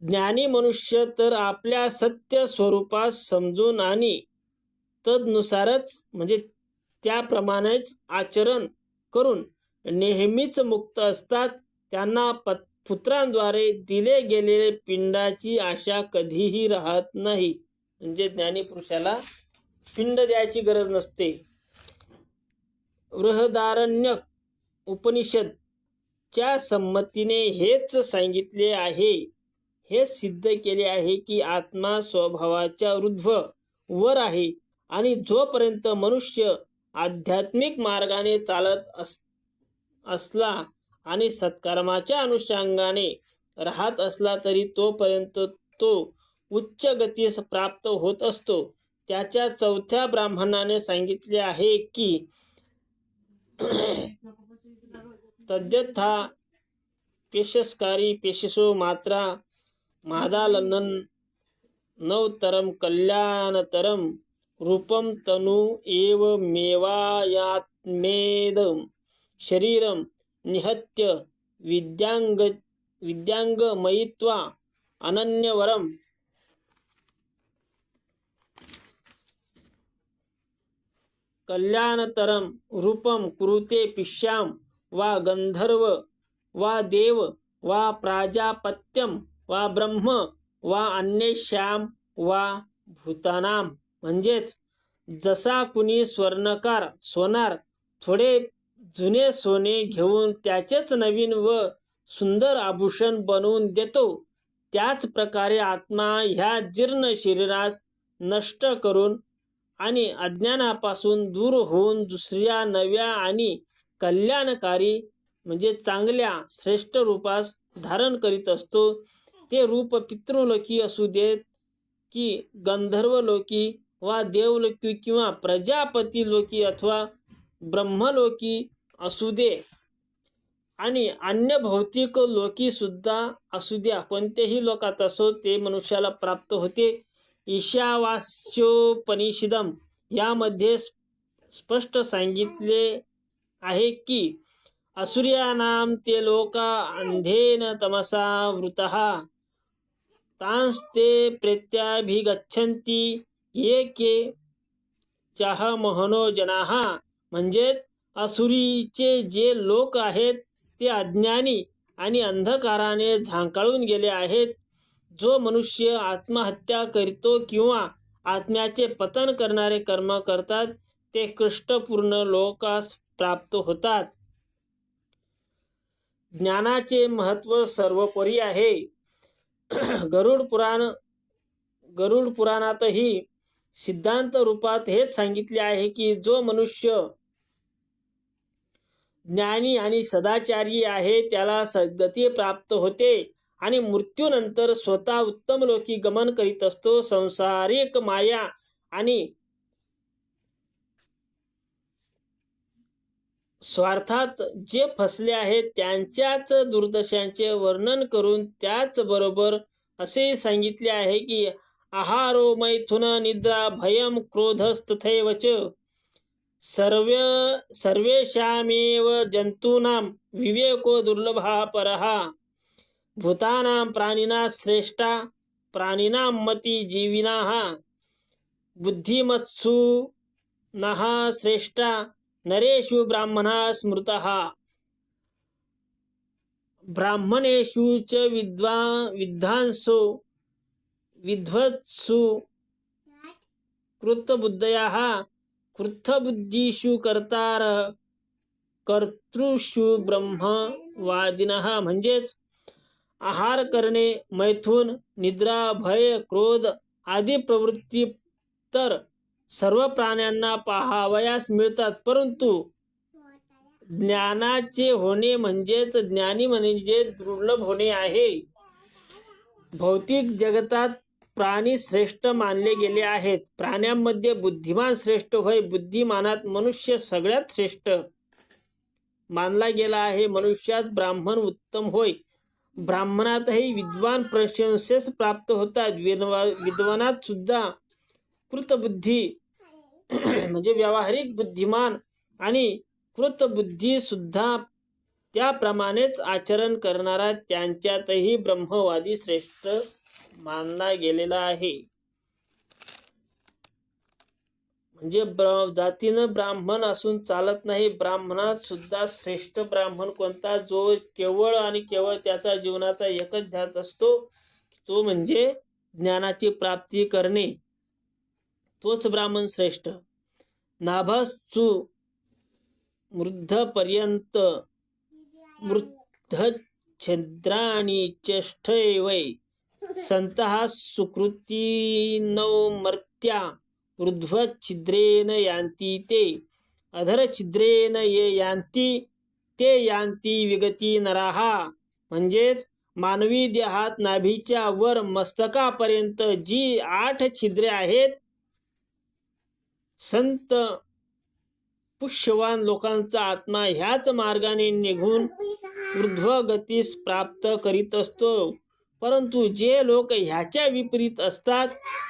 ज्ञानी मनुष्य तर आपल्या सत्य स्वरूपास समजून आणि तदनुसारच म्हणजे त्याप्रमाणेच आचरण करून नेहमीच मुक्त असतात. त्यांना पुत्रांद्वारे दिले गेलेले पिंडाची आशा कधीही राहत नाही. म्हणजे ज्ञानीपुरुषाला पिंड द्यायची गरज नसते. बृहदारण्यक उपनिषद च्या संमतीने हेच सांगितले आहे. हे सिद्ध केले आहे की आत्मा स्वभावाच्या ऊर्ध्व वर आहे आणि जोपर्यंत मनुष्य आध्यात्मिक मार्गाने चालत असला आणि सत्कर्माच्या अनुषंगाने राहत असला तरी तोपर्यंत तो उच्च गतीस प्राप्त होत असतो. त्याच्या चौथ्या ब्राह्मणाने सांगितले आहे की तद्यथा पेशस्कारी पेशसो मात्रा मादालनन नवतरम कल्याणतरम रूपम तनु एव मेवायात्मेदम शरीरम निहत्य विद्यांगमयित्वा अनन्यवरम कल्याणतरम रूपम कुरुते पिश्याम वा गंधर्व वा देव वा प्राजापत्यम वा ब्रह्म वा अन्येषाम वा भूतानाम. म्हणजेच जसा कुणी स्वर्णकार सोनार थोडे जुने सोने घेऊन त्याचेच नवीन व सुंदर आभूषण बनवून देतो, त्याच प्रकारे आत्मा ह्या जीर्ण शरीरास नष्ट करून आणि अज्ञानापासून दूर होऊन दुसऱ्या नव्या आणि कल्याणकारी म्हणजे चांगल्या श्रेष्ठ रूपास धारण करीत असतो. ते रूप पितृलोकी असू देत की गंधर्वलोकी वा देवलोकी किंवा प्रजापती लोकी अथवा ब्रह्मलोकी असू दे आणि अन्य भौतिक लोकी सुद्धा असू द्या, कोणत्याही लोकात असो ते मनुष्याला प्राप्त होते. ईशावास्योपनिषदम यामध्ये स्पष्ट सांगितले आहे की असुर्यानाम ते लोका अंधेन तमसा वृतः तांस्ते प्रेत्याभिगच्छन्ति ये के चाहमहनो जनाः. म्हणजेच असुरीचे जे लोक आहेत ते अज्ञानी आणि अंधकाराने झांकाळून गेले आहेत. जो मनुष्य आत्महत्या करतो किंवा आत्म्याचे पतन करणारे कर्म करतात ते कष्टपूर्ण लोकास प्राप्त होतात. ज्ञानाचे महत्व सर्वोपरी आहे. गरुड पुराणातही सिद्धांत रूपात हेच सांगितले आहे की जो मनुष्य ज्ञानी आणि सदाचारी आहे त्याला सद्गती प्राप्त होते आणि मृत्यूनंतर स्वतः उत्तम लोकी गमन करीत असतो. संसारिक माया आणि स्वार्थात जे फसले आहेत त्यांच्याच दुर्दशांचे वर्णन करून त्याचबरोबर असे सांगितले आहे की आहारो मैथुन निद्रा भयम क्रोधस्तथैवच सर्वेषामेव जंतूनां विवेको दुर्लभः परः भूतानां प्राणिनां श्रेष्ठा प्राणिनां मती जीविनाः बुद्धिमत्सु नः श्रेष्ठा नरेषु ब्राह्मणः स्मृतः. ब्राह्मणेषु च विद्वांसो विद्वत्सु कृतबुद्धयः कृतबुद्धीषु कर्तृषु ब्रह्मवादिनः. म्हणजेच आहार करणे, मैथुन, निद्रा, भय, क्रोध आदी प्रवृत्ती तर सर्व प्राण्यांना पाहावयास मिळतात, परंतु ज्ञानाचे होणे म्हणजेच ज्ञानी म्हणजे दुर्लभ होणे आहे. भौतिक जगतात प्राणी श्रेष्ठ मानले गेले आहेत. प्राण्यांमध्ये बुद्धिमान श्रेष्ठ होय. बुद्धिमानात मनुष्य सगळ्यात श्रेष्ठ मानला गेला आहे. मनुष्यात ब्राह्मण उत्तम होय. ब्राह्मणातही विद्वान प्रशंसेस प्राप्त होतात. विद्वानात सुद्धा कृतबुद्धी म्हणजे व्यावहारिक बुद्धिमान आणि कृतबुद्धी सुद्धा त्याप्रमाणेच आचरण करणारा त्यांच्यातही ब्रह्मवादी श्रेष्ठ मानला गेलेला आहे. म्हणजे जातीनं ब्राह्मण असून चालत नाही. ब्राह्मणात सुद्धा श्रेष्ठ ब्राह्मण कोणता, जो केवळ आणि केवळ त्याचा जीवनाचा एकच ध्यास असतो, तो म्हणजे ज्ञानाची प्राप्ती करणे, तोच ब्राह्मण श्रेष्ठ. नाभस्तु मृद्धपर्यंत मृद्धच्छद्राणी चेष्टवै संतः सुकृतिनौ मर्त्या ऊर्ध्वच्छिद्रेण यान्ति ते अधरछिद्रेण ये यान्ति ते यान्ति विगती नराहा. म्हणजेच मानवी देहात नाभीच्या वर मस्तकापर्यंत जी 8 छिद्रे आहेत, संत पुष्यवान लोकांचा आत्मा ह्याच मार्गाने निघून ऊर्ध्वगतीस प्राप्त करीत असतो. परंतु जे लोक ह्याच्या विपरीत असतात,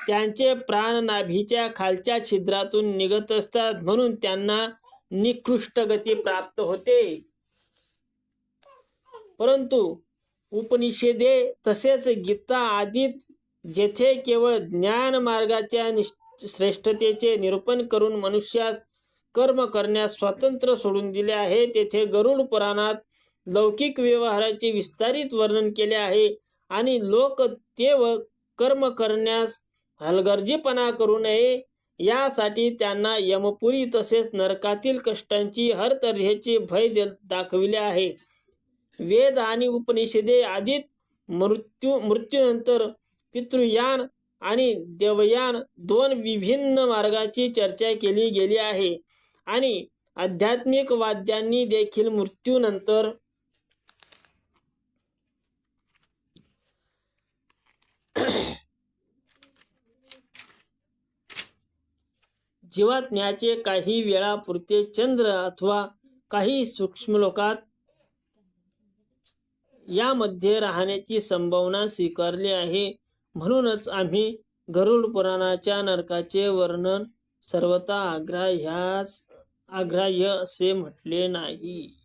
त्यांचे प्राण नाभीच्या खालच्या छिद्रातून निघत असतात, म्हणून त्यांना निकृष्ट गती प्राप्त होते. परंतु उपनिषदे तसेच गीता आदीत जेथे केवळ ज्ञान मार्गाच्या श्रेष्ठतेचे निरूपण करून मनुष्यास कर्म करण्यास स्वातंत्र्य सोडून दिले आहे, तेथे गरुड पुराणात लौकिक व्यवहाराचे विस्तारित वर्णन केले आहे. आणि लोक ते कर्म करण्यास हलगर्जीपणा करू नये यासाठी त्यांना यमपुरी तसेच नरकातील कष्टांची हर तऱ्हेचे भय दाखविले आहे. वेद आणि उपनिषदे आदीत मृत्यूनंतर पितृयान आणि देवयान 2 विभिन्न मार्गाची चर्चा केली गेली आहे. आणि आध्यात्मिक वाद्यांनी देखील मृत्यूनंतर जीवात्म्याचे काही वेळापुरते चंद्र अथवा काही सूक्ष्मलोकात यामध्ये राहण्याची संभावना स्वीकारली आहे. म्हणूनच आम्ही गरुड पुराणाच्या नरकाचे वर्णन सर्वथा अग्राह्य असे म्हटले नाही.